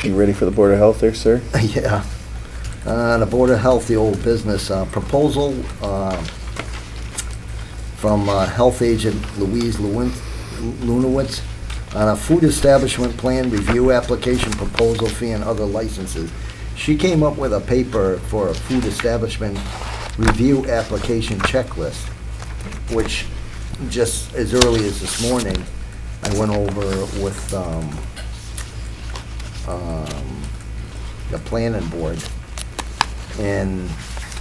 You ready for the Board of Health there, sir? Yeah. The Board of Health, the old business, proposal from health agent Louise Lunowitz on a food establishment plan review application, proposal fee, and other licenses. She came up with a paper for a food establishment review application checklist, which just as early as this morning, I went over with the planning board, and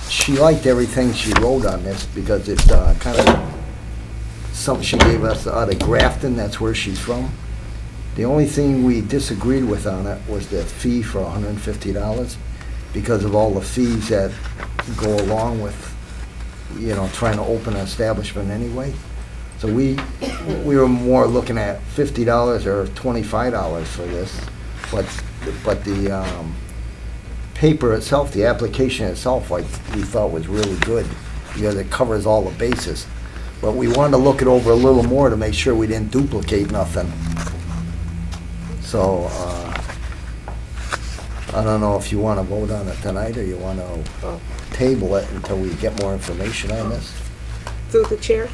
she liked everything she wrote on this because it kind of, something she gave us out of Grafton, that's where she's from. The only thing we disagreed with on it was the fee for $150 because of all the fees that go along with, you know, trying to open an establishment anyway. So we were more looking at $50 or $25 for this, but the paper itself, the application itself, like, we thought was really good because it covers all the bases. But we wanted to look it over a little more to make sure we didn't duplicate nothing. So, I don't know if you want to vote on it tonight or you want to table it until we get more information on this. Through the chair?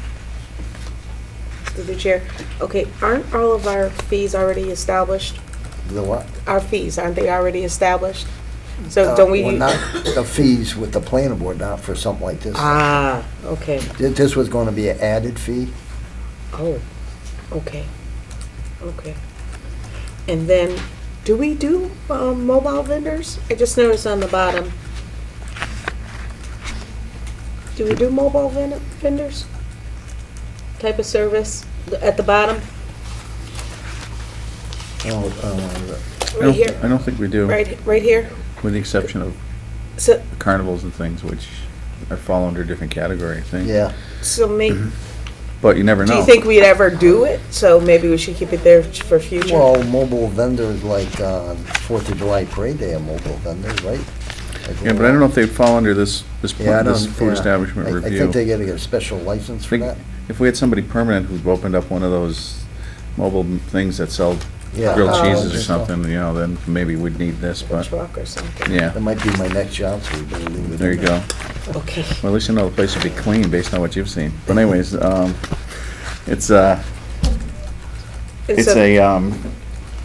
Through the chair. Okay, aren't all of our fees already established? The what? Our fees, aren't they already established? So don't we? Well, not the fees with the planning board, not for something like this. Ah, okay. This was going to be an added fee. Oh, okay. Okay. And then, do we do mobile vendors? I just noticed on the bottom. Do we do mobile vendors? Type of service at the bottom? Right here? I don't think we do, Right here? with the exception of So, carnivals and things, which are fall under different category, I think. Yeah. so maybe, But you never know. do you think we'd ever do it? So maybe we should keep it there for future? Well, mobile vendors like 4th of July Parade Day are mobile vendors, right? Like, Yeah, but I don't know if they fall under this Yeah, I don't. this food yeah. establishment I review. think they gotta get a special license for that. If we had somebody permanent who's opened up one of those mobile things that sell Yeah. grilled Oh, cheeses or just, something, you know, then maybe we'd need this, A but, truck or something? yeah, That might be my next job, so we better leave it. there you in go. Okay. Well, at least you know the place will be clean based on what you've seen. But anyways, it's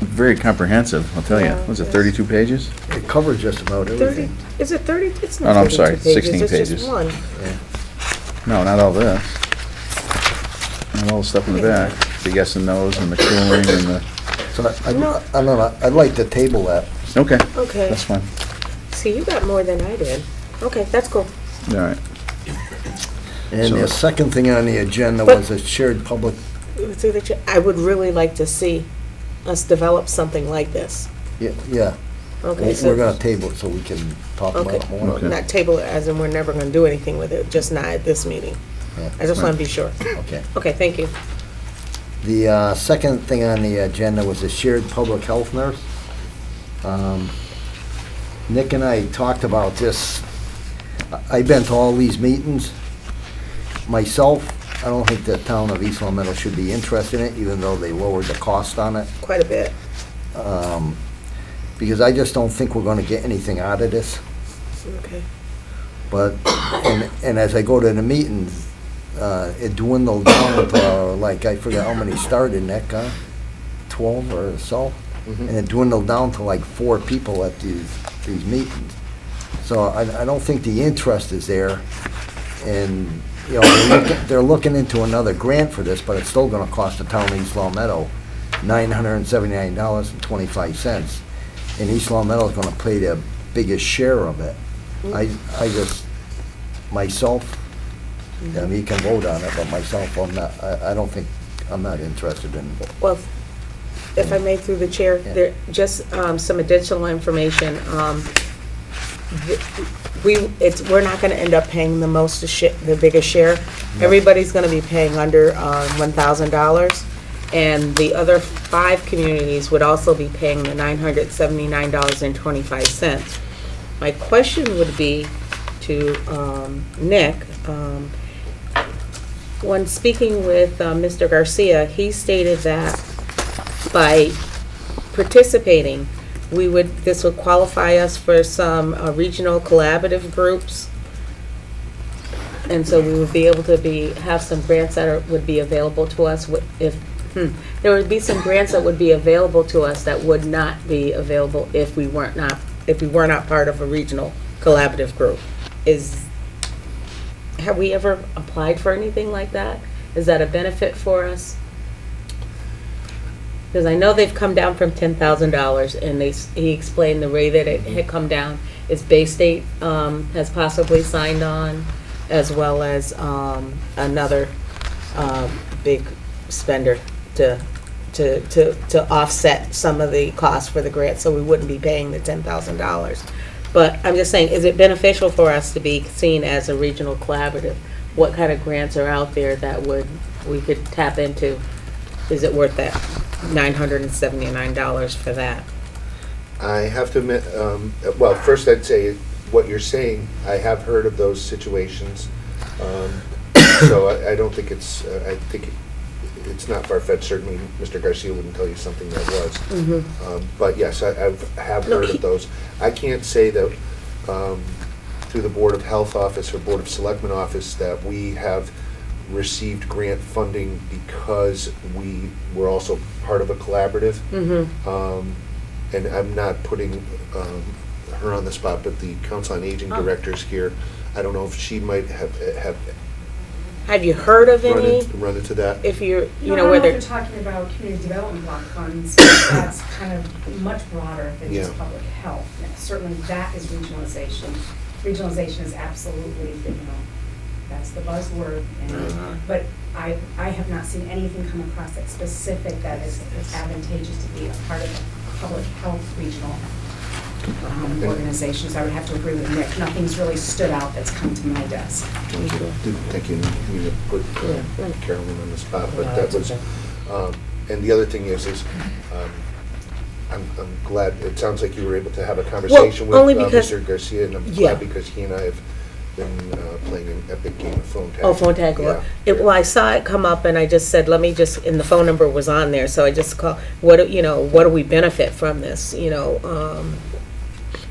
very comprehensive, I'll tell you. Yeah, Was it yes. 32 pages? It covers just about 30, everything. is it 30? It's Oh, not no, I'm 32 sorry, pages. 16 It's pages. just one. Yeah. No, not all this. And all the stuff in the back, the yes and no's and the cooling and the, So I No. don't know, I'd like to table that. okay, Okay. that's fine. See, you got more than I did. Okay, that's cool. All right. And So- the second thing on the agenda But- was a shared public, Through the I would really like to see us develop something like this. yeah. Okay, so. We're gonna table it so we can talk about Okay, it more. well, Okay. not table it as in we're never gonna do anything with it, just not at this meeting. Yeah. I just wanna be sure. Okay. Okay, thank you. The second thing on the agenda was a shared public health nurse. Nick and I talked about this. I've been to all these meetings. Myself, I don't think the town of East Long Meadow should be interested in it, even though they lowered the cost on it. Quite a bit. Because I just don't think we're gonna get anything out of this. Okay. But, and as I go to the meetings, it dwindled down to, like, I forget how many started, Nick, 12 or so? And it dwindled down to like 4 people at these meetings. So I don't think the interest is there. And, you know, they're looking into another grant for this, but it's still gonna cost the town of East Long Meadow $979.25. And East Long Meadow's gonna pay the biggest share of it. I just, myself, I mean, you can vote on it, but myself, I don't think, I'm not interested in it. Well, if I may through the chair, Yeah. there, just some additional information. We're not gonna end up paying the biggest share. Everybody's gonna be paying under $1,000. And the other 5 communities would also be paying the $979.25. My question would be to Nick, when speaking with Mr. Garcia, he stated that by participating, this would qualify us for some regional collaborative groups. And so we would be able to have some grants that would be available to us there would be some grants that would be available to us that would not be available if we were not part of a regional collaborative group. Have we ever applied for anything like that? Is that a benefit for us? Because I know they've come down from $10,000, and he explained the way that it had come down is Bay State has possibly signed on, as well as another big spender to offset some of the costs for the grant, so we wouldn't be paying the $10,000. But I'm just saying, is it beneficial for us to be seen as a regional collaborative? What kind of grants are out there that we could tap into? Is it worth that $979 for that? I have to admit, well, first I'd say what you're saying, I have heard of those situations. So I don't think I think it's not far-fetched. Certainly, Mr. Garcia wouldn't tell you something that was. Mm-hmm. But yes, I have heard of those. I can't say that through the Board of Health office or Board of Selectmen office that we have received grant funding because we were also part of a collaborative. Mm-hmm. And I'm not putting her on the spot, but the Council on Aging director's here. I don't know if she might have Have you heard of any? run into that. If you're, No, I don't know if you're talking about community development block funds, but that's kind of much broader than just Yeah. public health. And certainly that is regionalization. Regionalization is absolutely, that's the buzzword. And, but I have not seen anything come across that's specific that is advantageous to be a part of a public health regional organizations. I would have to agree with Nick. Nothing's really stood out that's come to my desk. Didn't think you mean to put Carolyn on the spot, but that was. And the other thing is I'm glad. It sounds like you were able to have a conversation with Mr. Garcia, and I'm glad because he and I have been playing an epic game of phone tag. Oh, phone tag. Yeah. Well, I saw it come up, and I just said, let me just. And the phone number was on there, so I just called. What do we benefit from this?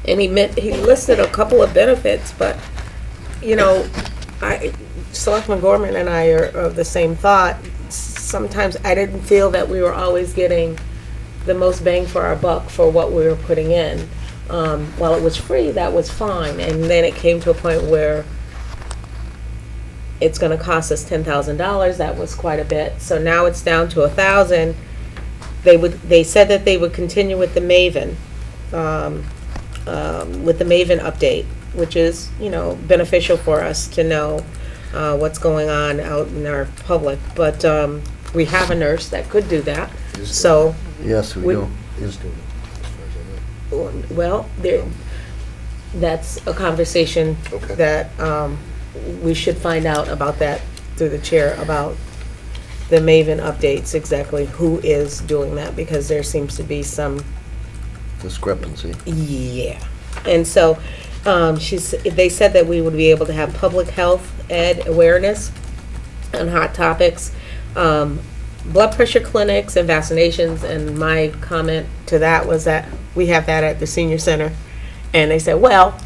And he listed a couple of benefits, but Selectman Gorman and I are of the same thought. Sometimes I didn't feel that we were always getting the most bang for our buck for what we were putting in. While it was free, that was fine, and then it came to a point where it's going to cost us $10,000. That was quite a bit. So now it's down to $1,000. They said that they would continue with the Maven. With the Maven update, which is, beneficial for us to know what's going on out in our public. But we have a nurse that could do that. So, Yes, we do. Is doing it, as far as I know. well, that's a conversation Okay. that we should find out about that through the chair, about the Maven updates, exactly who is doing that, because there seems to be some Discrepancy. Yeah, and so they said that we would be able to have public health ed awareness on hot topics, blood pressure clinics and vaccinations. And my comment to that was that we have that at the senior center, and they said, well,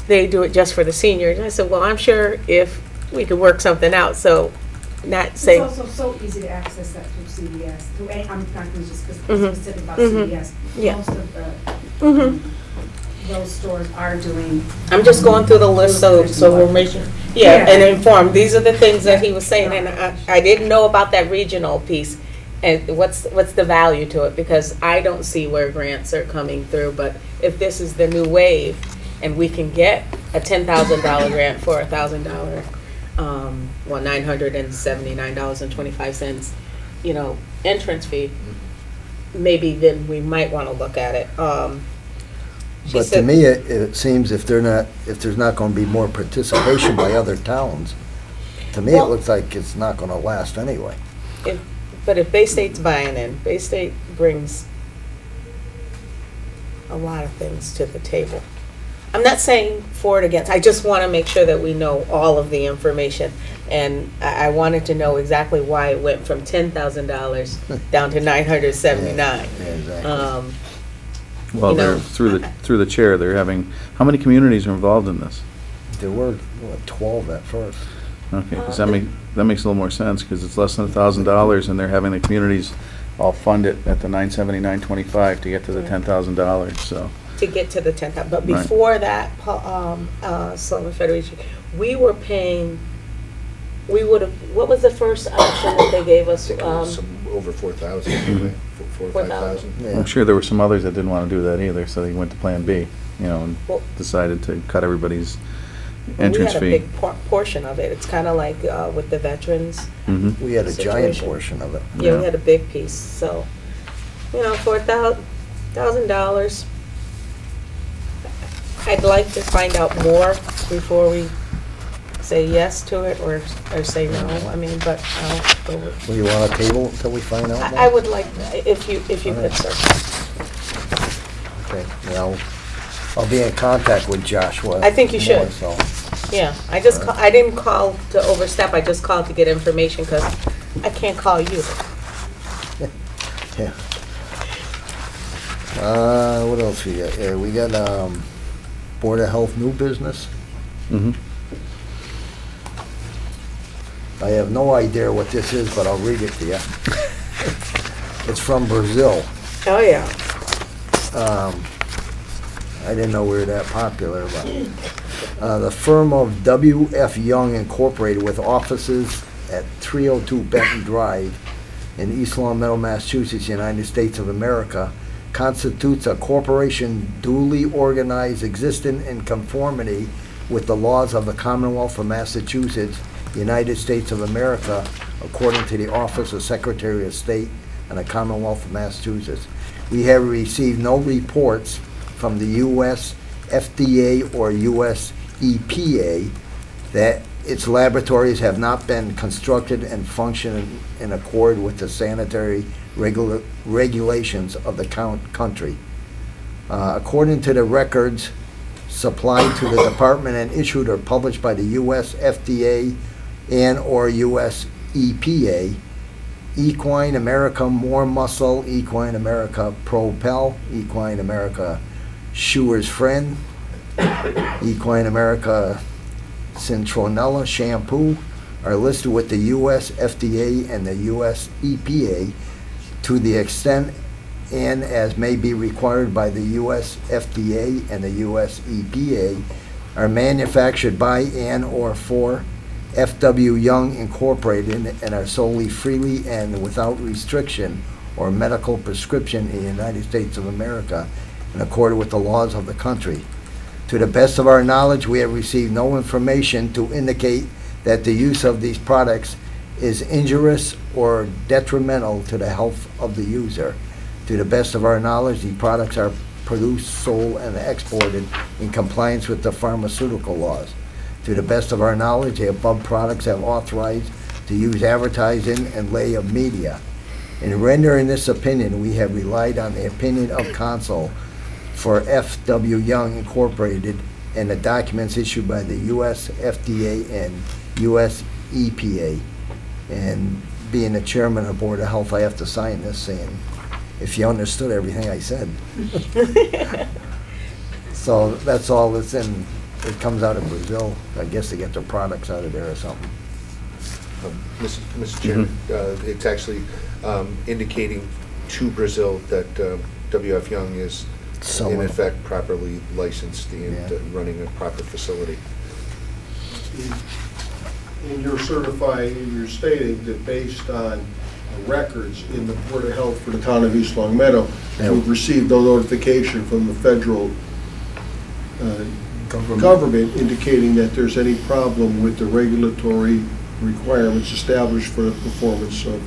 they do it just for the seniors. And I said, well, I'm sure if we could work something out. So, not saying. It's also so easy to access that through CVS. I'm not going to just Mhm. specific about Mhm. CVS. Yeah. Most of the Mhm. those stores are doing. I'm just going through the list, so we're making, and informed. These are the things that he was saying, and I didn't know about that regional piece. And what's the value to it? Because I don't see where grants are coming through. But if this is the new wave, and we can get a $10,000 grant for $1,000, $979.25, entrance fee, maybe then we might want to look at it. But to me, it seems if there's not going to be more participation by other towns, to me, it Well- looks like it's not going to last anyway. But if Bay State's buying in, Bay State brings a lot of things to the table. I'm not saying for or against, I just want to make sure that we know all of the information. And I wanted to know exactly why it went from $10,000 down to $979. Yeah, exactly. Well, you know, through the chair, they're having, how many communities are involved in this? There were, 12 at first. Okay, because that makes a little more sense, because it's less than $1,000, and they're having the communities all fund it at the $979.25 to get to the $10,000, so. to get to the 10,000. But Right. before that, Sullivan Federation, we were paying, we would have, what was the first option that they gave I us? think it was some over 4,000, anyway, 4,000 or 5,000. Yeah. I'm sure there were some others that didn't want to do that either, so they went to Plan B, and Well- decided to cut everybody's entrance We fee. had a big portion of it. It's kind of like with the veterans. Mhm. We had a giant Situation. portion of it. Yeah, Yeah. we had a big piece, so, for $1,000. I'd like to find out more before we say yes to it or say no. I mean, but I'll go with. Well, you want a table until we find out more? I would like, if you could, sir. Okay, well, I'll be in contact with Joshua. I think you should. more, so. Yeah, I didn't call to overstep, I just called to get information, because I can't call you. Yeah. What else we got here? We got, Board of Health new business. Mhm. I have no idea what this is, but I'll read it to you. It's from Brazil. Oh, yeah. I didn't know we were that popular, but, the firm of W.F. Young Incorporated with offices at 302 Benton Drive in East Long Meadow, Massachusetts, United States of America, constitutes a corporation duly organized, existing in conformity with the laws of the Commonwealth of Massachusetts, United States of America, according to the Office of Secretary of State and the Commonwealth of Massachusetts. We have received no reports from the U.S. FDA or U.S. EPA that its laboratories have not been constructed and function in accord with the sanitary regulations of the country. According to the records supplied to the department and issued or published by the U.S. FDA and or U.S. EPA, Equine America More Muscle, Equine America Propel, Equine America Shoer's Friend, Equine America Citronella Shampoo are listed with the U.S. FDA and the U.S. EPA to the extent and as may be required by the U.S. FDA and the U.S. EPA, are manufactured by and or for F.W. Young Incorporated and are solely freely and without restriction or medical prescription in the United States of America in accordance with the laws of the country. To the best of our knowledge, we have received no information to indicate that the use of these products is injurious or detrimental to the health of the user. To the best of our knowledge, the products are produced, sold, and exported in compliance with the pharmaceutical laws. To the best of our knowledge, the above products have authorized to use advertising and lay of media. In rendering this opinion, we have relied on the opinion of counsel for F.W. Young Incorporated and the documents issued by the U.S. FDA and U.S. EPA. And being the chairman of the Board of Health, I have to sign this saying, if you understood everything I said. So that's all that's in, it comes out of Brazil. I guess they get their products out of there or something. Mr. Chairman, it's actually indicating to Brazil that W.F. Young is in Someone- effect properly licensed and Yeah. running a proper facility. And you're stating that based on records in the Board of Health for the town of East Long Meadow, Yeah. we've received no notification from the federal government indicating that there's any problem with the regulatory requirements established for the performance of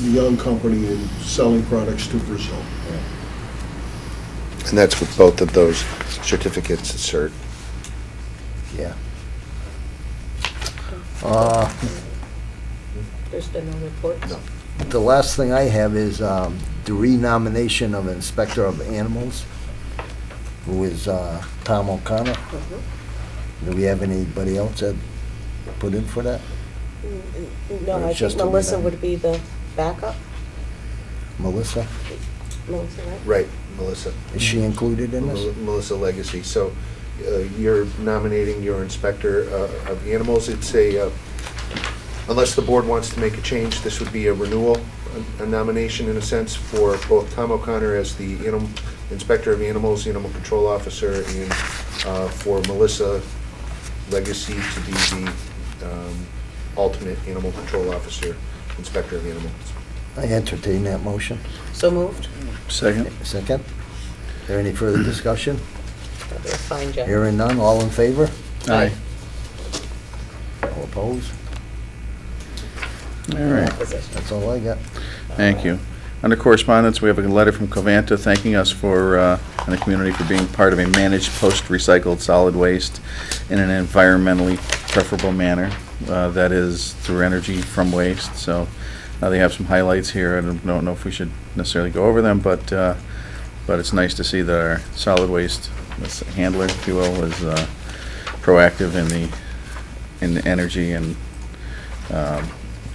the Young Company in selling products to Brazil. And that's with both of those certificates, cert. Yeah. There's been no reports. No. The last thing I have is the renomination of Inspector of Animals, who is Tom O'Connor. Mhm. Do we have anybody else that put in for that? No, Or I it's just think to Melissa be would be the backup. Melissa? Melissa, right? Right. Melissa. Is she included in this? Melissa Legacy. So you're nominating your inspector of animals. It's a, unless the board wants to make a change, this would be a renewal, a nomination in a sense for both Tom O'Connor as the inspector of animals, animal control officer, and for Melissa Legacy to be the alternate animal control officer, inspector of animals. I entertain that motion. So moved. Second? Second? Is there any further discussion? That'll be a fine job. Hearing none, all in favor? Aye. All opposed? All right. That's all I got. Thank you. Under correspondence, we have a letter from Covanta thanking us for, and the community for being part of a managed post-recycled solid waste in an environmentally preferable manner, that is through energy from waste. So they have some highlights here. I don't know if we should necessarily go over them, but it's nice to see that our solid waste handler, if you will, was proactive in the energy and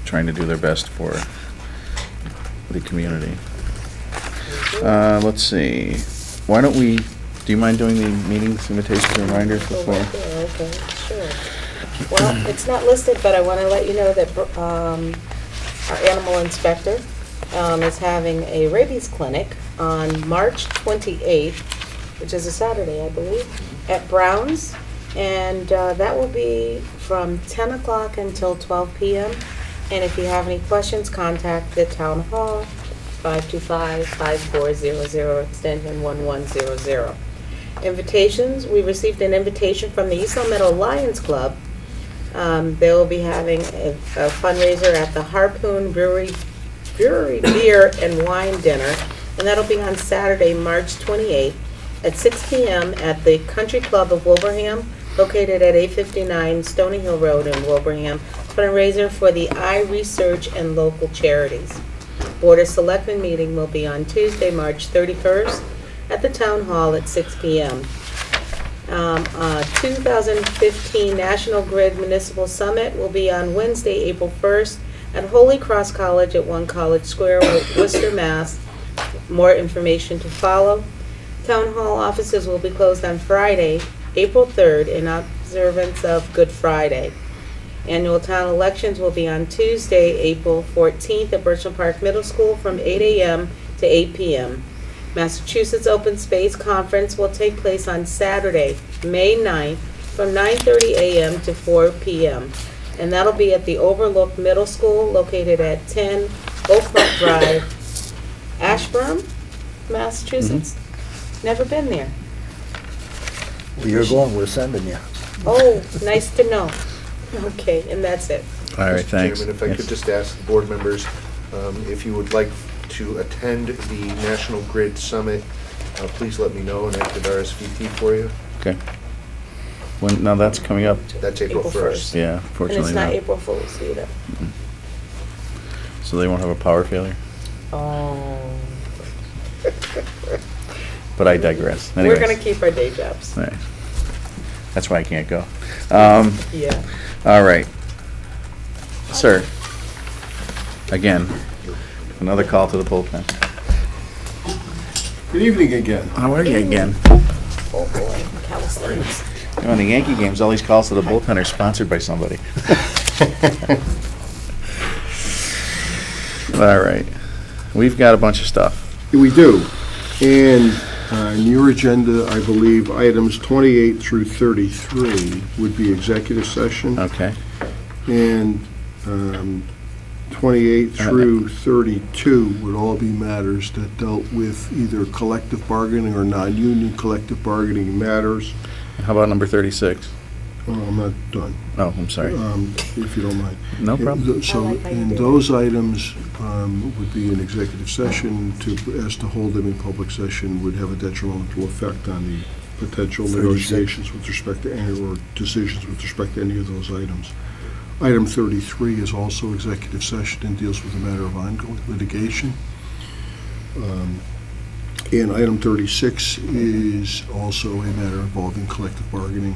trying to do their best for the community. Let's see. Why don't we, do you mind doing the meetings invitations and reminders before? Okay, sure. Well, it's not listed, but I want to let you know that our animal inspector is having a rabies clinic on March 28th, which is a Saturday, I believe, at Brown's. And that will be from 10 o'clock until 12 p.m. And if you have any questions, contact the town hall, 525-5400, extension 1100. Invitations, we received an invitation from the East Long Meadow Lions Club. They will be having a fundraiser at the Harpoon Brewery Beer and Wine Dinner, and that'll be on Saturday, March 28th at 6 p.m. at the Country Club of Wilbraham, located at 859 Stony Hill Road in Wilbraham. Fundraiser for the Eye Research and local charities. Board of Selectmen meeting will be on Tuesday, March 31st at the Town Hall at 6 p.m. 2015 National Grid Municipal Summit will be on Wednesday, April 1st at Holy Cross College at 1 College Square, Worcester, Mass. More information to follow. Town Hall offices will be closed on Friday, April 3rd in observance of Good Friday. Annual town elections will be on Tuesday, April 14th at Birchland Park Middle School from 8 a.m. to 8 p.m. Massachusetts Open Space Conference will take place on Saturday, May 9th from 9:30 a.m. to 4 p.m. And that'll be at the Overlook Middle School located at 10 Oak Park Drive, Ashburn, Massachusetts. Never been there. Well, you're going, we're sending you. Oh, nice to know. Okay, and that's it. All right, Mr. thanks. Chairman, if I Yes. could just ask the board members, if you would like to attend the National Grid Summit, please let me know and I could RSVP for you. Okay. When, now that's coming up, That's April April 1st. yeah, And fortunately it's not not. April Fool's either. So they won't have a power failure? Oh. But I digress. We're Anyways. gonna keep our day jobs. All right. That's why I can't go. Yeah. All right. Sir, again, another call to the bullpen. Good evening again. How are you again? Oh, boy. Calisthenics. You know, in the Yankee games, all these calls to the bullpen are sponsored by somebody. All right. We've got a bunch of stuff. We do. And in your agenda, I believe items 28 through 33 would be executive session. Okay. And 28 through 32 would all be matters that dealt with either collective bargaining or non-union collective bargaining matters. How about number 36? I'm not done, Oh, I'm sorry. if you don't mind. No problem. So, I like how you and did those items would be an executive session as to hold them in public session would have a detrimental effect on the potential 36. negotiations with respect to any, or decisions with respect to any of those items. Item 33 is also executive session and deals with a matter of ongoing litigation. And item 36 is also a matter involving collective bargaining,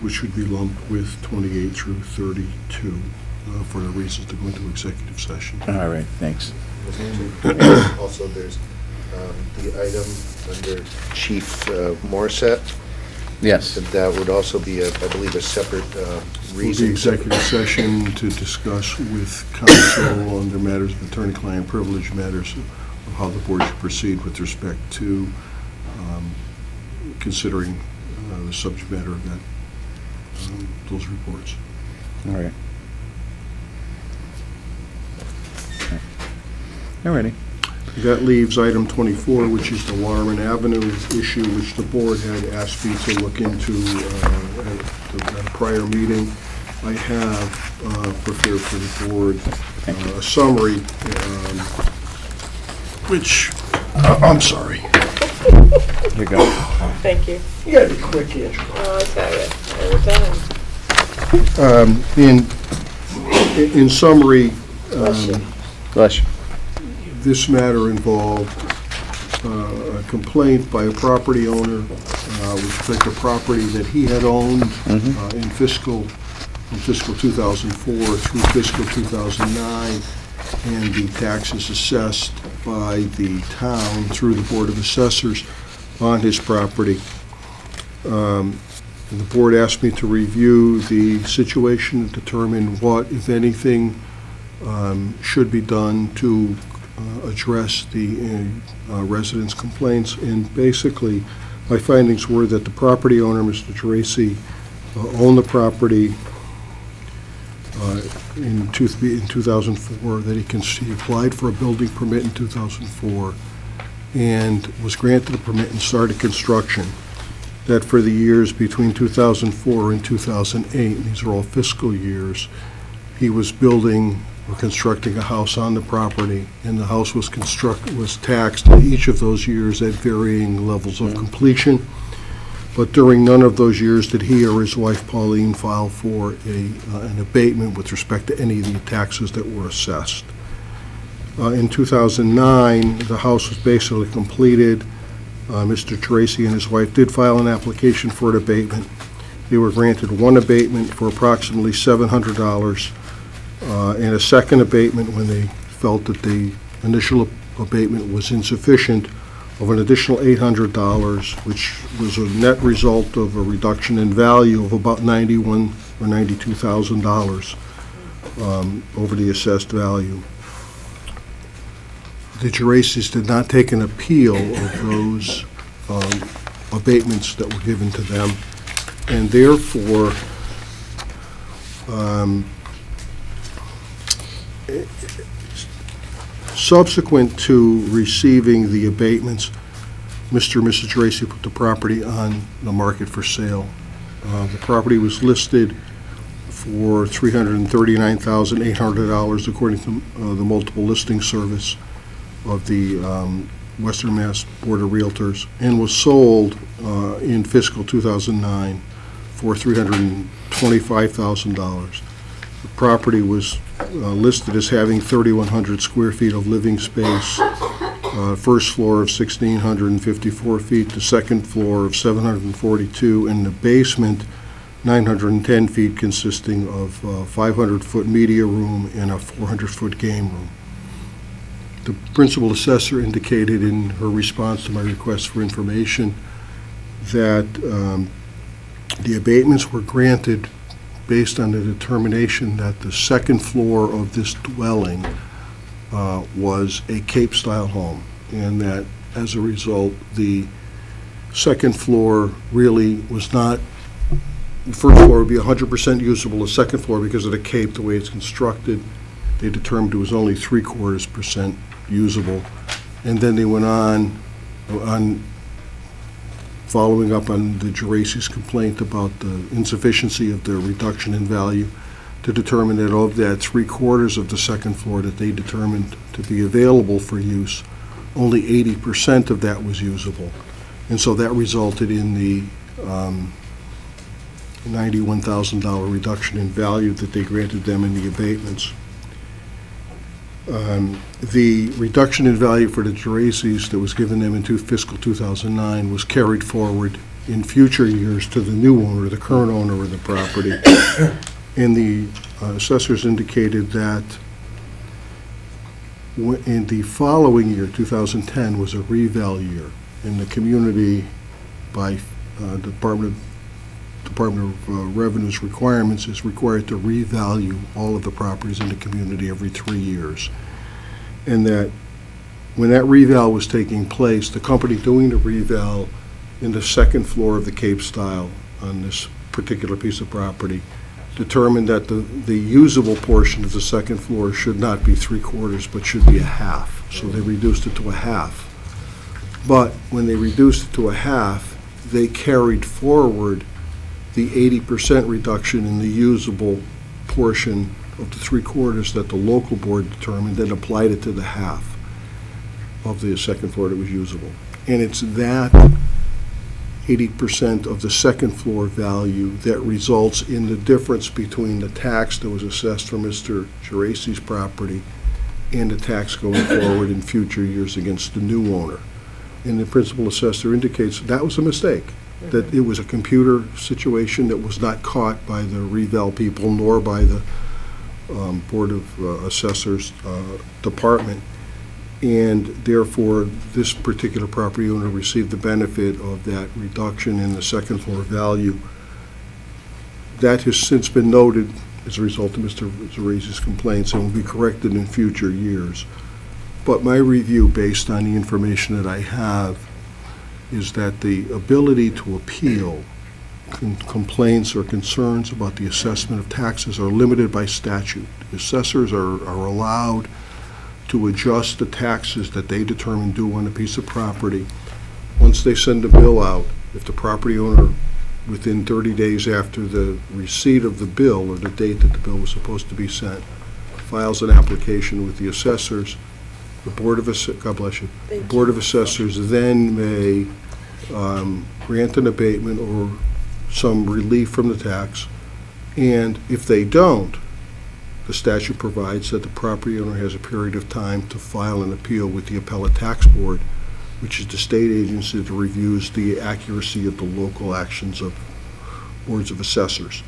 which would be lumped with 28 through 32 for the reasons to go into executive session. All right, thanks. Also, there's the item under Chief Morissette. Yes. That would also be, I believe, a separate Will reason. be executive session to discuss with counsel under matters of attorney-client privilege, matters of how the board should proceed with respect to considering the subject matter of that, those reports. All right. All righty. That leaves item 24, which is the Waterman Avenue issue, which the board had asked me to look into at a prior meeting. I have prepared for the board a summary, which, I'm sorry. Here you go. Thank you. You gotta be quick, Andrew. Oh, I tell you, every time. In summary, Bless you. Bless you. this matter involved a complaint by a property owner with respect to property that he had owned in fiscal 2004 through fiscal 2009, and the taxes assessed by the town through the Board of Assessors on his property. The board asked me to review the situation and determine what, if anything, should be done to address the residents' complaints. And basically, my findings were that the property owner, Mr. Geraci, owned the property in 2004, that he applied for a building permit in 2004 and was granted a permit and started construction. That for the years between 2004 and 2008, and these are all fiscal years, he was building or constructing a house on the property, and the house was taxed in each of those years at varying levels of completion. But during none of those years did he or his wife Pauline file for an abatement with respect to any of the taxes that were assessed. In 2009, the house was basically completed. Mr. Geraci and his wife did file an application for an abatement. They were granted one abatement for approximately $700, and a second abatement when they felt that the initial abatement was insufficient, of an additional $800, which was a net result of a reduction in value of about $91,000 or $92,000 over the assessed value. The Geracis did not take an appeal of those abatements that were given to them, and therefore subsequent to receiving the abatements, Mr. and Mrs. Geraci put the property on the market for sale. The property was listed for $339,800 according to the multiple listing service of the Western Mass Board of Realtors, and was sold in fiscal 2009 for $325,000. The property was listed as having 3,100 square feet of living space, first floor of 1,654 feet, the second floor of 742, and the basement 910 feet, consisting of a 500-foot media room and a 400-foot game room. The principal assessor indicated in her response to my request for information that the abatements were granted based on the determination that the second floor of this dwelling was a Cape-style home, and that as a result, the second floor really was not, the first floor would be 100% usable, the second floor, because of the Cape, the way it's constructed, they determined it was only 3/4% usable. And then they went on following up on the Geraci's complaint about the insufficiency of the reduction in value, to determine that of that 3/4 of the second floor that they determined to be available for use, only 80% of that was usable. And so that resulted in the $91,000 reduction in value that they granted them in the abatements. The reduction in value for the Geracis that was given them in fiscal 2009 was carried forward in future years to the new owner, the current owner of the property. And the assessors indicated that In the following year, 2010, was a reval year, and the community, by Department of Revenue's requirements, is required to revalue all of the properties in the community every 3 years. And that when that reval was taking place, the company doing the reval in the second floor of the Cape Style on this particular piece of property determined that the usable portion of the second floor should not be 3/4, but should be a half. So they reduced it to a half. But when they reduced it to a half, they carried forward the 80% reduction in the usable portion of the 3/4 that the local board determined, and applied it to the half of the second floor that was usable. And it's that 80% of the second floor value that results in the difference between the tax that was assessed for Mr. Geraci's property and the tax going forward in future years against the new owner. And the principal assessor indicates that was a mistake, that it was a computer situation that was not caught by the reval people nor by the Board of Assessors Department. And therefore, this particular property owner received the benefit of that reduction in the second floor value. That has since been noted as a result of Mr. Geraci's complaints and will be corrected in future years. But my review, based on the information that I have, is that the ability to appeal complaints or concerns about the assessment of taxes are limited by statute. Assessors are allowed to adjust the taxes that they determine due on a piece of property. Once they send a bill out, if the property owner, within 30 days after the receipt of the bill or the date that the bill was supposed to be sent, files an application with the assessors, the Board of God bless you, the Board of Assessors then may grant an abatement or some relief from the tax, and if they don't, the statute provides that the property owner has a period of time to file an appeal with the Appellate Tax Board, which is the state agency that reviews the accuracy of the local actions of boards of assessors.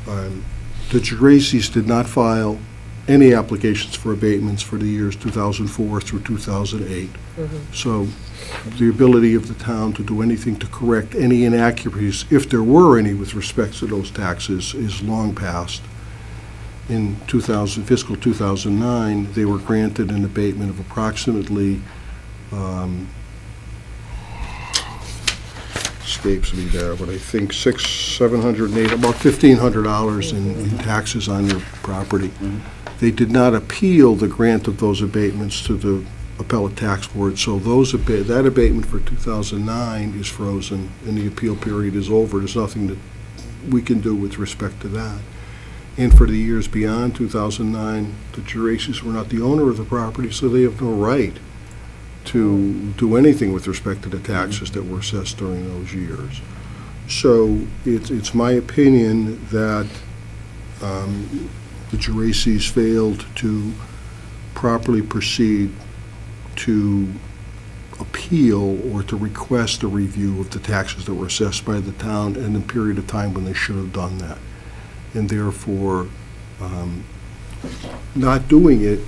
The Geracis did not file any applications for abatements for the years 2004 through 2008. So the ability of the town to do anything to correct any inaccuracies, if there were any with respect to those taxes, is long past. In fiscal 2009, they were granted an abatement of approximately, escapes me there, but I think $700, about $1,500 in taxes on their property. They did not appeal the grant of those abatements to the Appellate Tax Board, so that abatement for 2009 is frozen, and the appeal period is over. There's nothing that we can do with respect to that. And for the years beyond 2009, the Geracis were not the owner of the property, so they have no right to do anything with respect to the taxes that were assessed during those years. So it's my opinion that the Geracis failed to properly proceed to appeal or to request a review of the taxes that were assessed by the town in a period of time when they should have done that. And therefore, not doing it,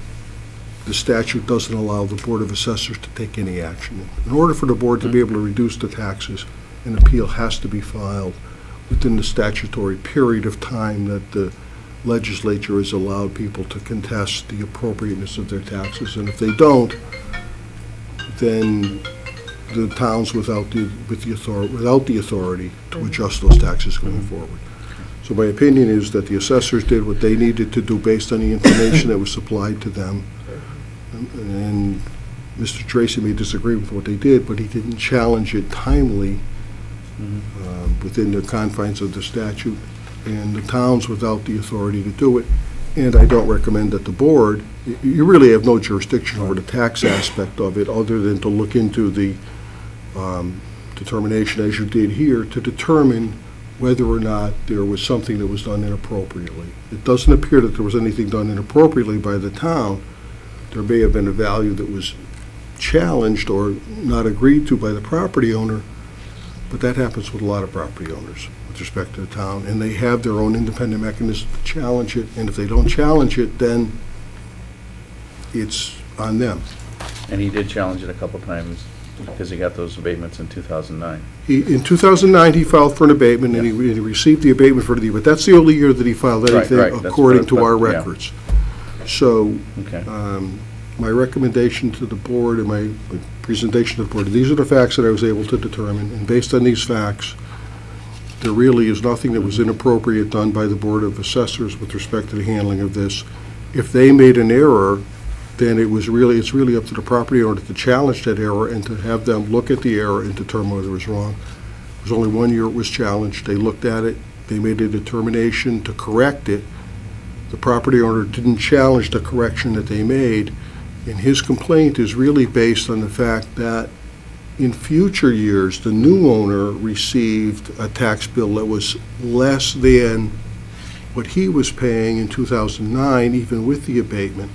the statute doesn't allow the Board of Assessors to take any action. In order for the board to be able to reduce the taxes, an appeal has to be filed within the statutory period of time that the legislature has allowed people to contest the appropriateness of their taxes. And if they don't, then the town's without the authority to adjust those taxes going forward. So my opinion is that the assessors did what they needed to do based on the information that was supplied to them. And Mr. Tracy may disagree with what they did, but he didn't challenge it timely within the confines of the statute. And the town's without the authority to do it. And I don't recommend that the board, you really have no jurisdiction over the tax aspect of it other than to look into the determination, as you did here, to determine whether or not there was something that was done inappropriately. It doesn't appear that there was anything done inappropriately by the town. There may have been a value that was challenged or not agreed to by the property owner, but that happens with a lot of property owners with respect to the town, and they have their own independent mechanism to challenge it, and if they don't challenge it, then it's on them. And he did challenge it a couple times because he got those abatements in 2009. In 2009, he filed for an abatement, and he received the abatement for the year, but that's the only year that he filed Right, anything right, that's according what- to our yeah. records. So, Okay. my recommendation to the board and my presentation to the board, these are the facts that I was able to determine, and based on these facts, there really is nothing that was inappropriate done by the Board of Assessors with respect to the handling of this. If they made an error, then it's really up to the property owner to challenge that error and to have them look at the error and determine whether it was wrong. It was only 1 year it was challenged. They looked at it, they made a determination to correct it. The property owner didn't challenge the correction that they made, and his complaint is really based on the fact that in future years, the new owner received a tax bill that was less than what he was paying in 2009, even with the abatement.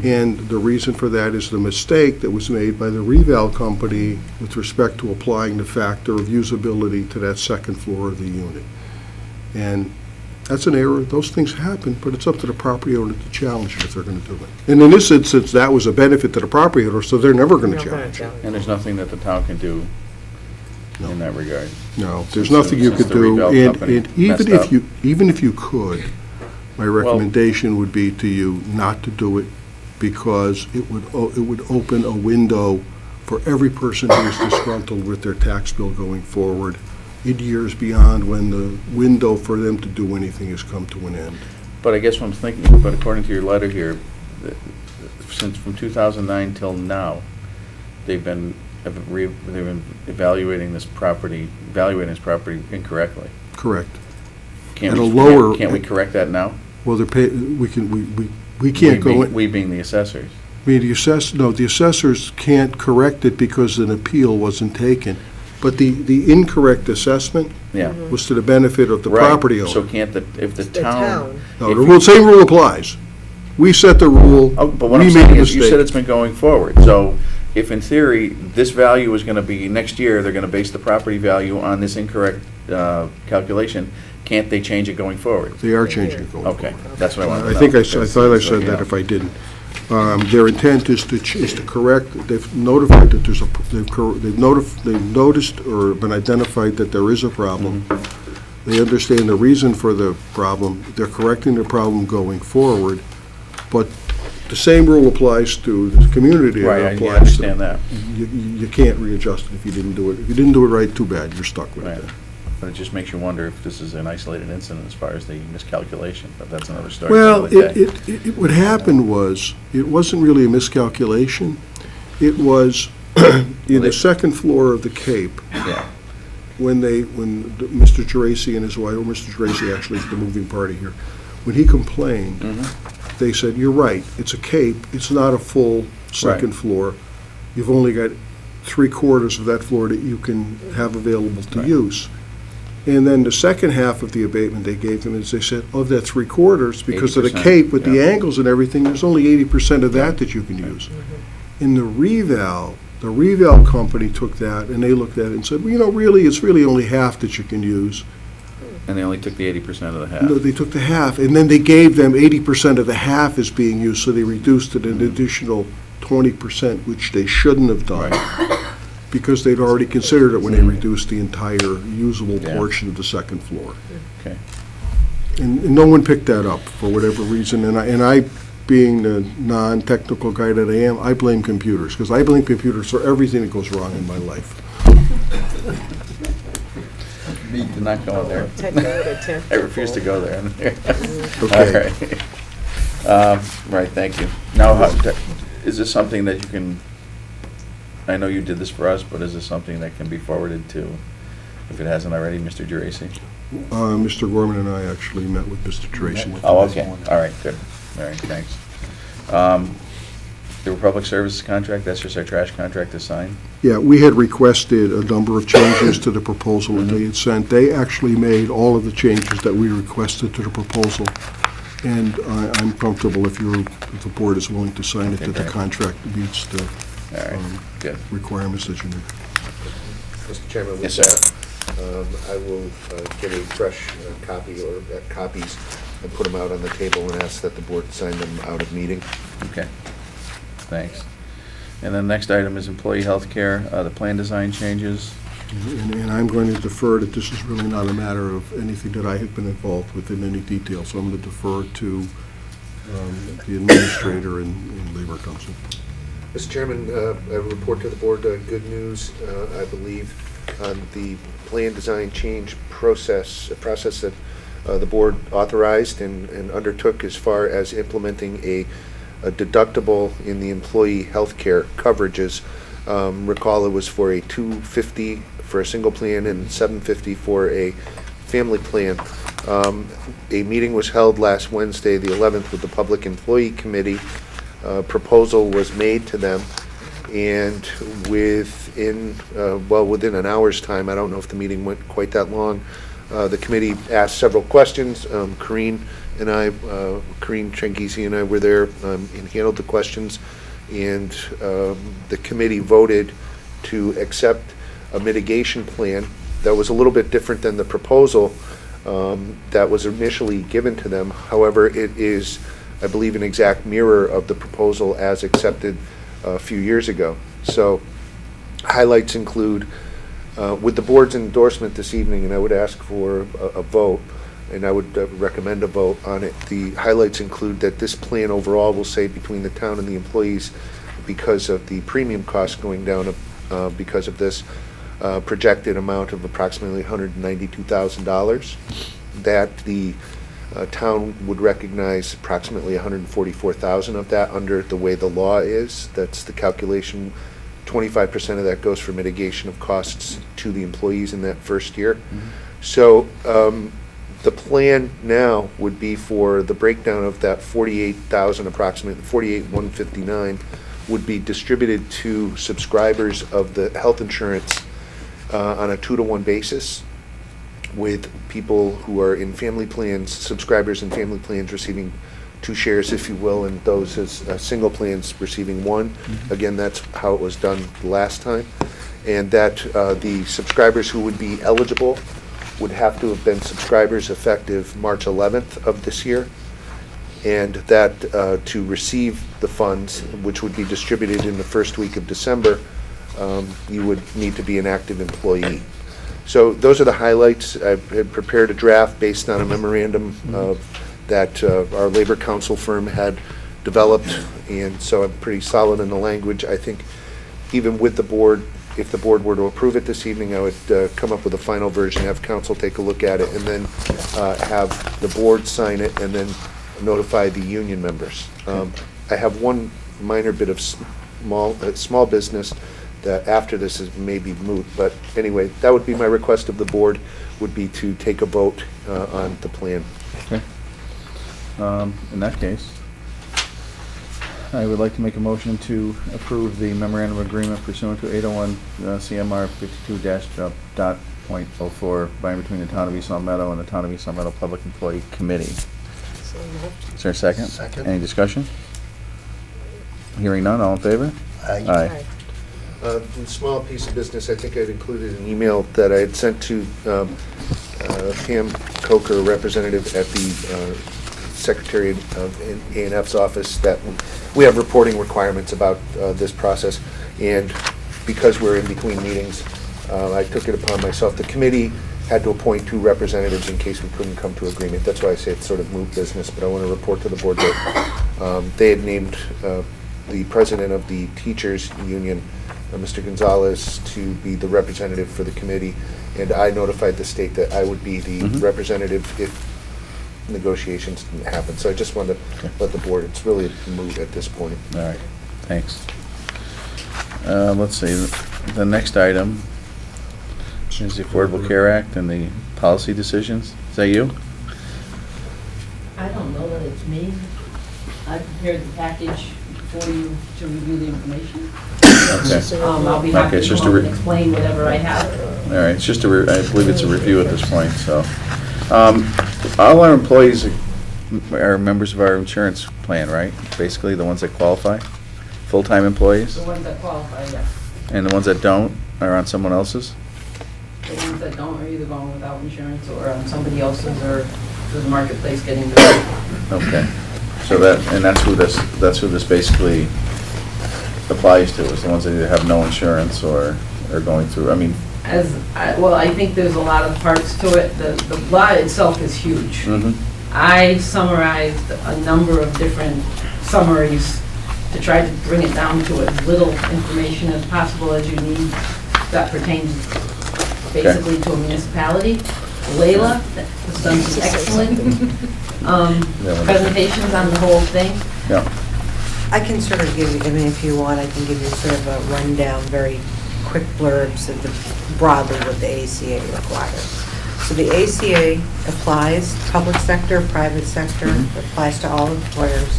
And the reason for that is the mistake that was made by the reval company with respect to applying the factor of usability to that second floor of the unit. And that's an error. Those things happen, but it's up to the property owner to challenge it if they're going to do it. And in this instance, that was a benefit to the property owner, so they're never going to challenge it. And there's nothing that the town can do No. in that regard. No, there's nothing you Since could the do. reval And company even messed if you could, my recommendation would be to you not to do it, because it would open a window for every person who is disgruntled with their tax bill going forward in years beyond when the window for them to do anything has come to an end. But I guess what I'm thinking, but according to your letter here, since from 2009 till now, they've been evaluating this property incorrectly. Correct. Can't At a we- lower- Can't we correct that now? Well, we can't go in. We being the assessors. I mean, the assessors can't correct it because an appeal wasn't taken. But the incorrect assessment Yeah. was to the benefit of the Right. property owner. So can't if the town. No, if the you- rule, same rule applies. We set the rule, Oh, but what we I'm made a saying is, you said mistake. it's been going forward. So if in theory, this value is gonna be, next year, they're gonna base the property value on this incorrect calculation, can't they change it going forward? They are changing it going Okay, forward. that's what I wanted to I know. think I thought I So, said yeah. that if I didn't. Their intent is to correct, they've notified that there's they've noticed or been identified that there is a problem. Mm-hmm. They understand the reason for the problem. They're correcting the problem going forward. But the same rule applies to the community. Right, I It applies to- understand that. You can't readjust it if you didn't do it. If you didn't do it right, too bad, you're stuck with Right. it. But it just makes you wonder if this is an isolated incident as far as the miscalculation, but that's another story. Well, for another day. what happened was, it wasn't really a miscalculation. It was in the second floor of the Cape, Yeah, when Mr. Geraci and his wife, or Mr. Geraci actually is the moving party here, when he complained, they said, you're right, it's a Cape, it's not a full second Right. floor. You've only got 3/4 of that floor that you can have available to Right. use. And then the second half of the abatement they gave them is they said, of that 3/4, because of the 80%, Cape with the yeah. angles and everything, there's only 80% of that you can use. In the reval company took that and they looked at it and said, well, really, it's really only half that you can use. and they only took the 80% of the half. No, they took the half, and then they gave them 80% of the half is being used, so they reduced it an additional 20%, which they shouldn't have done, because they'd already considered it when they reduced the entire usable Yeah. portion of the second floor. Okay. And no one picked that up for whatever reason, and I, being the non-technical guy that I am, I blame computers, because I blame computers for everything that goes wrong in my life. Do not go there. I refuse to go there. Okay. All right. Right, thank you. Now, is this something that you can, I know you did this for us, but is this something that can be forwarded to, if it hasn't already, Mr. Geraci? Mr. Gorman and I actually met with Mr. Tracy. Oh, okay, all right, good. All right, thanks. The Public Services contract, that's just our trash contract to sign? Yeah, we had requested a number of changes to the proposal that they had sent. They actually made all of the changes that we requested to the proposal, and I'm comfortable if the board is willing to sign it, Okay, that the great. contract meets the All right, good. requirements that you need. Mr. Chairman, with Yes, sir. that, I will get a fresh copy or copies and put them out on the table and ask that the board sign them out of meeting. Okay. Thanks. And then next item is employee health care, the plan design changes. And I'm going to defer that this is really not a matter of anything that I have been involved with in any detail, so I'm going to defer to the administrator and Labor Council. Mr. Chairman, a report to the board, good news, I believe, on the plan design change process, a process that the board authorized and undertook as far as implementing a deductible in the employee health care coverages. Recall it was for a $250 for a single plan and $750 for a family plan. A meeting was held last Wednesday, the 11th, with the Public Employee Committee. Proposal was made to them, and within an hour's time, I don't know if the meeting went quite that long, the committee asked several questions. Corrine Chenkisi and I were there and handled the questions, and the committee voted to accept a mitigation plan that was a little bit different than the proposal that was initially given to them. However, it is, I believe, an exact mirror of the proposal as accepted a few years ago. So highlights include, with the board's endorsement this evening, and I would ask for a vote, and I would recommend a vote on it. The highlights include that this plan overall will save between the town and the employees, because of the premium costs going down because of this projected amount of approximately $192,000, that the town would recognize approximately $144,000 of that under the way the law is. That's the calculation. 25% of that goes for mitigation of costs to the employees in that first year. So the plan now would be for the breakdown of that 48,000, approximately 48,159, would be distributed to subscribers of the health insurance on a 2-to-1 basis, with people who are in family plans, subscribers in family plans receiving 2 shares, if you will, and those as single plans receiving 1. Again, that's how it was done last time. And that the subscribers who would be eligible would have to have been subscribers effective March 11th of this year, and that to receive the funds, which would be distributed in the first week of December, you would need to be an active employee. So those are the highlights. I've had prepared a draft based on a memorandum that our Labor Council firm had developed, and so I'm pretty solid in the language. I think even with the board, if the board were to approve it this evening, I would come up with a final version, have council take a look at it, and then have the board sign it, and then notify the union members. I have one minor bit of small business that after this is maybe moot, but anyway, that would be my request of the board, would be to take a vote on the plan. Okay. In that case, I would like to make a motion to approve the memorandum of agreement pursuant to 801 CMR 52-.04 by and between the Town of East Long Meadow and the Town of East Long Meadow Public Employee Committee. Is there a second? Second. Any discussion? Hearing none, all in favor? Aye. In small piece of business, I think I'd included an email that I had sent to Pam Coker, representative at the Secretary of A&F's office, that we have reporting requirements about this process, and because we're in between meetings, I took it upon myself. The committee had to appoint 2 representatives in case we couldn't come to agreement. That's why I say it's sort of moot business, but I want to report to the board that they had named the president of the teachers union, Mr. Gonzalez, to be the representative for the committee, and I notified the state that I would be the representative if negotiations didn't happen. So I just wanted to let the board, it's really moot at this point. All right, thanks. Let's see, the next item is the Affordable Care Act and the policy decisions. Is that you? I don't know that it's me. I prepared the package for you to review the information. Okay. I'll be Okay, happy it's to just come a up and explain whatever I have. All right, it's just I believe it's a review at this point, so. All our employees are members of our insurance plan, right? Basically, the ones that qualify? Full-time employees? The ones that qualify, yes. And the ones that don't are on someone else's? The ones that don't are either going without insurance or on somebody else's or through the marketplace getting the. Okay. So that's who this basically applies to, is the ones that either have no insurance or are going through, I mean, Well, I think there's a lot of parts to it. The law itself is huge. mhm, I summarized a number of different summaries to try to bring it down to as little information as possible as you need that pertains basically to a municipality. Layla has done some excellent presentations on the whole thing. yeah, I can sort of give you, I mean, if you want, I can give you sort of a rundown, very quick blurbs of the, broadly what the ACA requires. So the ACA applies, public sector, private sector, applies to all employers.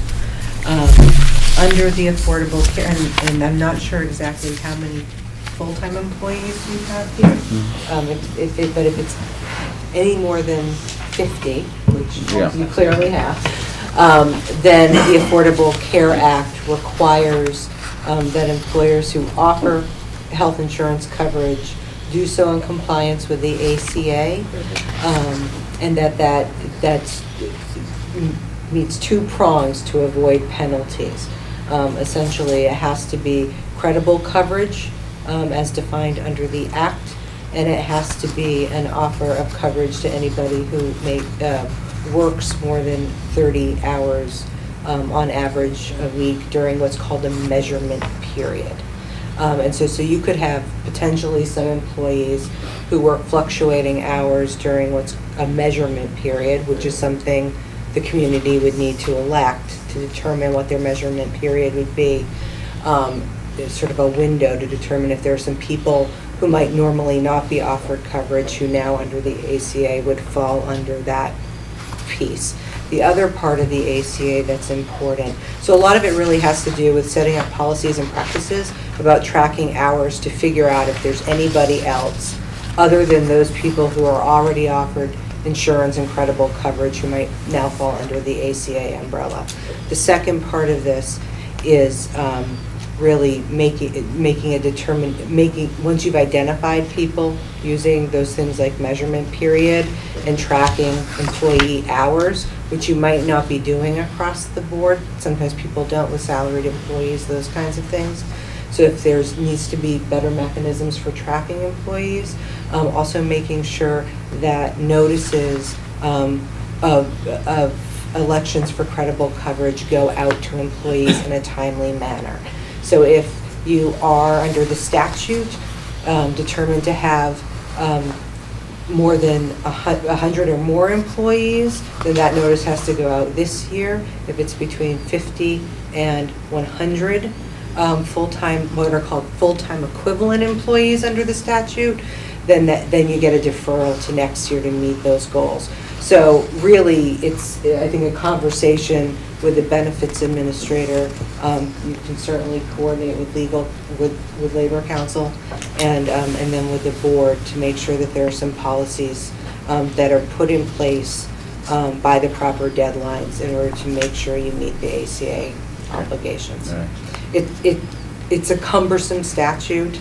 Under the Affordable Care, and I'm not sure exactly how many full-time employees you have here. But if it's any more than 50, which Yeah. you clearly have, then the Affordable Care Act requires that employers who offer health insurance coverage do so in compliance with the ACA, and that meets two prongs to avoid penalties. Essentially, it has to be credible coverage as defined under the Act, and it has to be an offer of coverage to anybody who works more than 30 hours on average a week during what's called a measurement period. And so you could have potentially some employees who work fluctuating hours during what's a measurement period, which is something the community would need to elect to determine what their measurement period would be. There's sort of a window to determine if there are some people who might normally not be offered coverage who now under the ACA would fall under that piece. The other part of the ACA that's important, so a lot of it really has to do with setting up policies and practices about tracking hours to figure out if there's anybody else other than those people who are already offered insurance and credible coverage who might now fall under the ACA umbrella. The second part of this is really once you've identified people, using those things like measurement period and tracking employee hours, which you might not be doing across the board. Sometimes people don't with salaried employees, those kinds of things. So if needs to be better mechanisms for tracking employees, also making sure that notices of elections for credible coverage go out to employees in a timely manner. So if you are, under the statute, determined to have more than 100 or more employees, then that notice has to go out this year. If it's between 50 and 100 full-time, what are called full-time equivalent employees under the statute, then you get a deferral to next year to meet those goals. So really, it's, I think, a conversation with the benefits administrator. You can certainly coordinate with legal, with Labor Council, and then with the board to make sure that there are some policies that are put in place by the proper deadlines in order to make sure you meet the ACA obligations. all right. It's a cumbersome statute.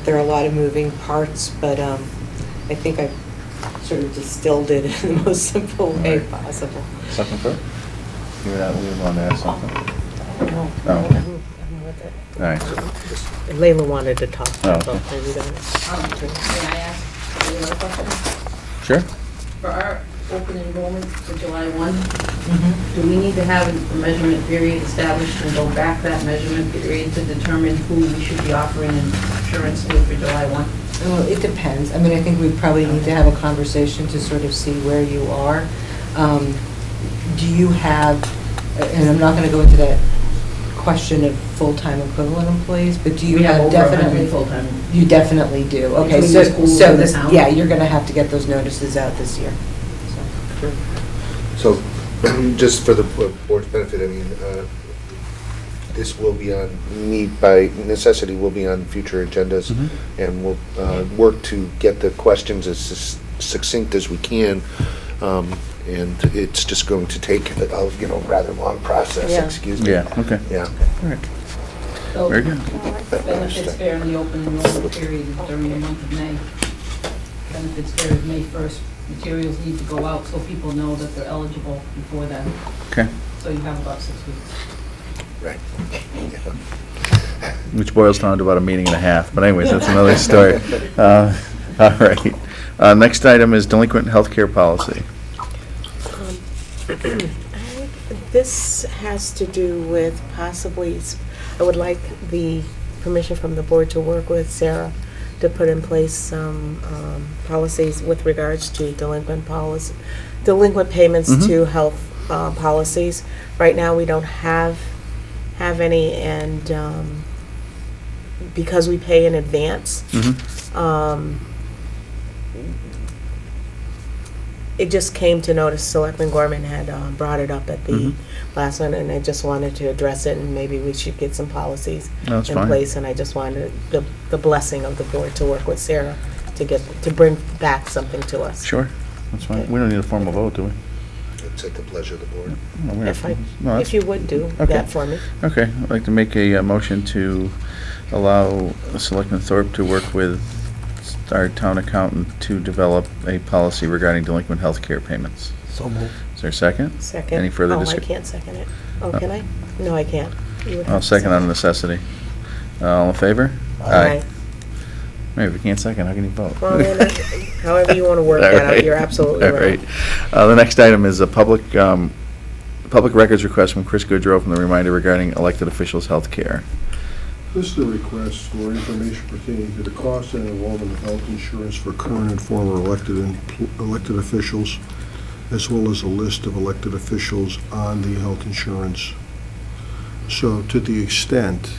There are a lot of moving parts, but I think I've sort of distilled it in the most simple way possible. Second clerk? You would want to add something? No, Oh, okay. I'm with it. All right. Layla wanted to talk Oh, about okay. maybe that. May I ask you another question? Sure. For our open enrollment for July 1, do we need to have a measurement period established and go back that measurement period to determine who we should be offering insurance to for July 1? Well, it depends. I mean, I think we probably need to have a conversation to sort of see where you are. Do you have, and I'm not going to go into that question of full-time equivalent employees, but do you We have have over 100 definitely? full-time. You definitely do. Okay, Between so, the schools so and the this, town. yeah, you're going to have to get those notices out this year. So. So, just for the board's benefit, I mean, this will be on, by necessity, will be on future agendas, and we'll work to get the questions as succinct as we can. And it's just going to take a, rather long process, Yeah. excuse me. Yeah, okay. Yeah. All right. So Very good. benefits fair in the open enrollment period during the month of May. Benefits fair is May 1st. Materials need to go out so people know that they're eligible before then. Okay. So you have about 6 weeks. Right. which boils down to about a meeting and a half, but anyways, that's another story. All right. Next item is delinquent healthcare policy. This has to do with possibly, I would like the permission from the board to work with Sarah to put in place some policies with regards to delinquent payments to health policies. Right now, we don't have any, and because we pay in advance, it just came to notice, Selectman Gorman had brought it up at the last one, and I just wanted to address it, and maybe we should get some policies That's in fine. place, and I just wanted the blessing of the board to work with Sarah to bring back something to us. Sure, that's fine. We don't need a formal vote, do we? It's at the pleasure of the board. No, we If have- no, that's- if you would do Okay. that for me. Okay, I'd like to make a motion to allow Selectman Thorpe to work with our town accountant to develop a policy regarding delinquent health care payments. So moved. Is there a second? Second. Any further Oh, I discussion? can't second it. Oh, can I? No, I can't. You would I'll have to second on necessity. All in favor? Aye. Maybe if you can't second, how can you vote? Well, then, however you want to work All that out, right. you're absolutely All right. The next item is a public records request from Chris Goodrow from the reminder regarding elected officials' health care. This is a request for information pertaining to the cost and enrollment of health insurance for current and former elected officials, as well as a list of elected officials on the health insurance. So to the extent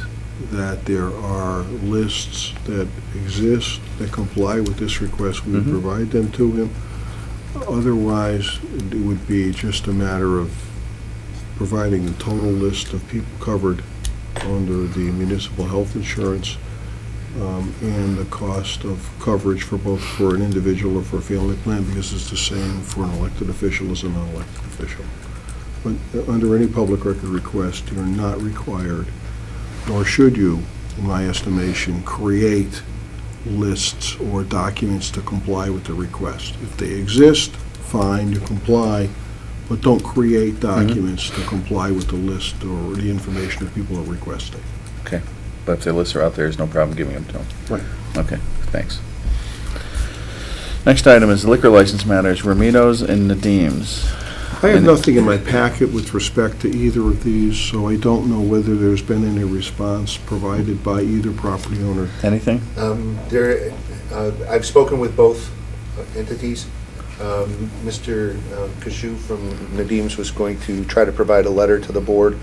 that there are lists that exist that comply with this request, we would Mhm. provide them to him. Otherwise, it would be just a matter of providing the total list of people covered under the municipal health insurance, and the cost of coverage for both for an individual or for a family plan, because it's the same for an elected official as a non-elected official. But under any public record request, you're not required, nor should you, in my estimation, create lists or documents to comply with the request. If they exist, fine, you comply, but don't create documents to comply with the list or the information that people are requesting. Okay, but if the lists are out there, there's no problem giving them to them. Right. Okay, thanks. Next item is liquor license matters, Ramitos and Nadim's. I have nothing in my packet with respect to either of these, so I don't know whether there's been any response provided by either property owner. Anything? I've spoken with both entities. Mr. Kashu from Nadim's was going to try to provide a letter to the board,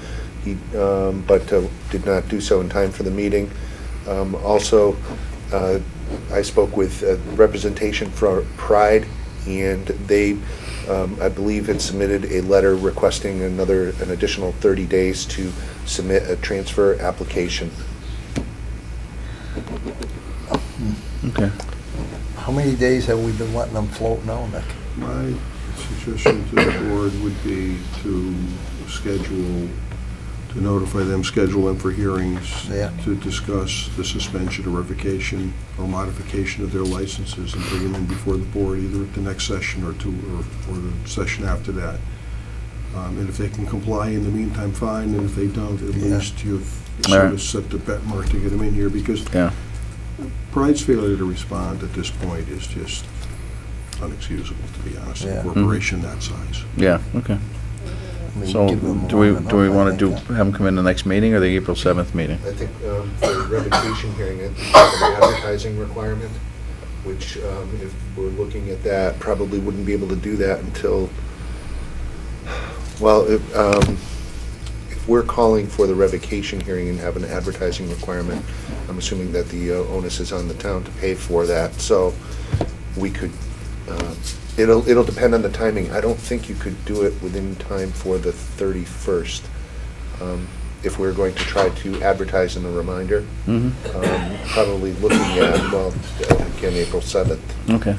but did not do so in time for the meeting. Also, I spoke with representation from Pride, and they, I believe, had submitted a letter requesting an additional 30 days to submit a transfer application. Okay. How many days have we been letting them float now, Nick? My suggestion to the board would be to notify them, schedule them for hearings, Yeah. to discuss the suspension or revocation or modification of their licenses, and bring them in before the board, either at the next session or the session after that. And if they can comply in the meantime, fine, and if they don't, at Yeah. least you've All sort right. of set the benchmark to get them in here, because Yeah. Pride's failure to respond at this point is just unexcusable, to be honest, in Yeah. a corporation that size. Yeah, okay. I mean, So give them do we long enough, I want to think, have them come in the next meeting or the April 7th meeting? I think for the revocation hearing, I think there's an advertising requirement, which if we're looking at that, probably wouldn't be able to do that until, well, if we're calling for the revocation hearing and have an advertising requirement, I'm assuming that the onus is on the town to pay for that, so we could, it'll depend on the timing. I don't think you could do it within time for the 31st. If we're going to try to advertise in a reminder, probably looking at, well, again, April 7th. Okay.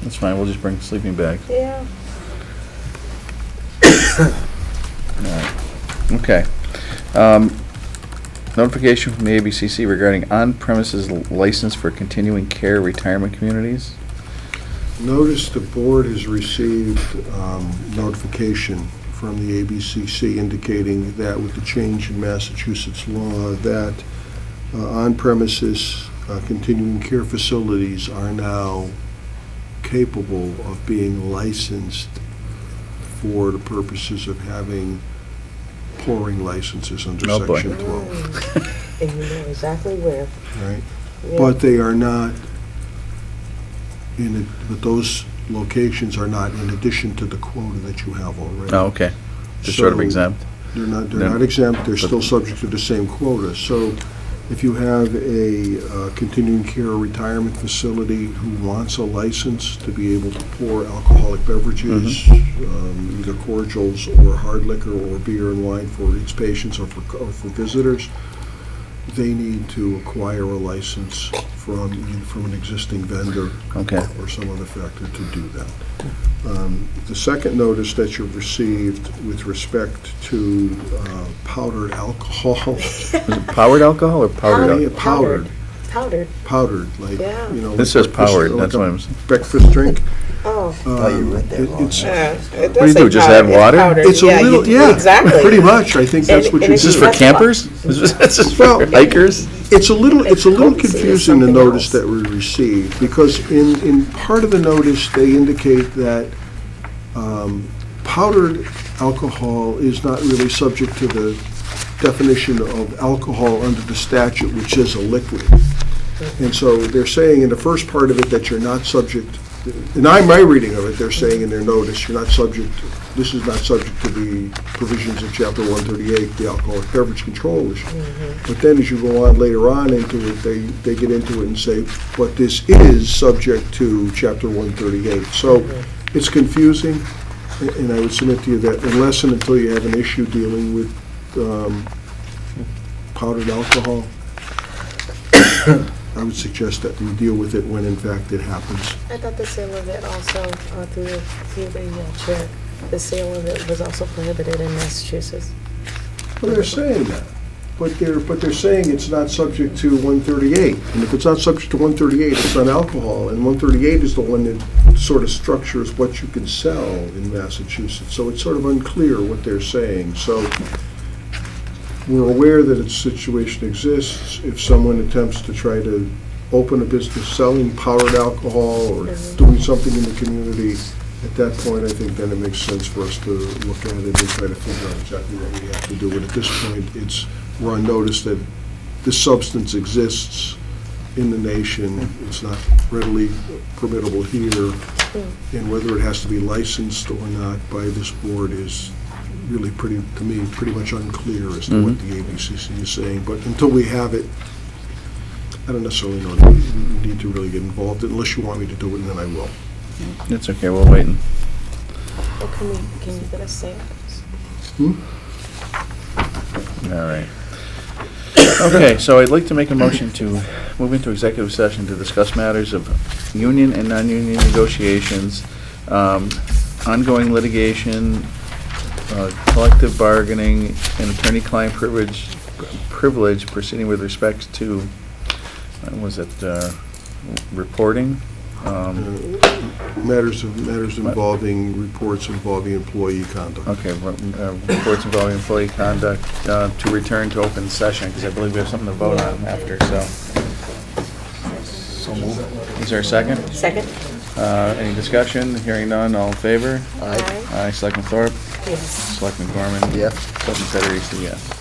That's fine, we'll just bring sleeping bags. Yeah. All right. Okay. Notification from the ABCC regarding on-premises license for continuing care retirement communities. Notice the board has received notification from the ABCC indicating that with the change in Massachusetts law, that on-premises continuing care facilities are now capable of being licensed for the purposes of having pouring licenses under Oh, boy. Section 12, And you know exactly where. right? Yeah. But they are not, but those locations are not in addition to the quota that you have already. Oh, okay. Just sort of So exempt. They're not Yeah. exempt, they're But- still subject to the same quota. So if you have a continuing care or retirement facility who wants a license to be able to pour alcoholic beverages, Mm-hmm. either cordials or hard liquor or beer and wine for its patients or for visitors, they need to acquire a license from an existing vendor Okay. or some other factor to do that. The second notice that you've received with respect to powdered alcohol, Is it powered alcohol or powdered alcohol? powdered, like, Yeah. you know. This like says powered, like that's a what I'm saying. breakfast drink. Oh. Oh, you read that wrong. It's What do you do, just add water? It's a little, yeah, Exactly. pretty much, I think that's And- what and you Is do. this for That's campers? Is this Well, for hikers? It's a little It's confusing, the something notice else. that we received, because in part of the notice, they indicate that powdered alcohol is not really subject to the definition of alcohol under the statute, which is a liquid. And so they're saying in the first part of it that you're not subject, in my reading of it, they're saying in their notice, you're not subject, this is not subject to the provisions of Chapter 138, the Alcoholic Beverage Control issue. But then as you go on later on into it, they get into it and say, but this is subject to Chapter 138. So it's confusing, and I would submit to you that unless and until you have an issue dealing with powdered alcohol, I would suggest that we deal with it when in fact it happens. I thought the sale of it also, through the chair, the sale of it was also prohibited in Massachusetts. Well, they're saying that, but they're saying it's not subject to 138. And if it's not subject to 138, it's not alcohol, and 138 is the one that sort of structures what you can sell in Massachusetts. So it's sort of unclear what they're saying. So we're aware that a situation exists. If someone attempts to try to open a business selling powdered alcohol or doing something in the community, at that point, I think then it makes sense for us to look at it and try to figure out exactly what we have to do. But at this point, we're on notice that this substance exists in the nation. It's not readily permittable here. And whether it has to be licensed or not by this board is really pretty much unclear as to what the ABCC is saying. But until we have it, I don't necessarily know that we need to really get involved, unless you want me to do it, and then I will. It's okay, we'll wait. Oh, can you get us samples? All right. Okay, so I'd like to make a motion to move into executive session to discuss matters of union and non-union negotiations, ongoing litigation, collective bargaining, and attorney-client privilege proceeding with respect to, was it, reporting? Matters involving reports involving employee conduct. Okay, reports involving employee conduct to return to open session, because I believe we have something to vote on after, so. Is there a second? Second? Any discussion? Hearing none, all in favor? Aye. Aye, Selectman Thorpe? Yes. Selectman Gorman? Yes. Selectman Federici, yes.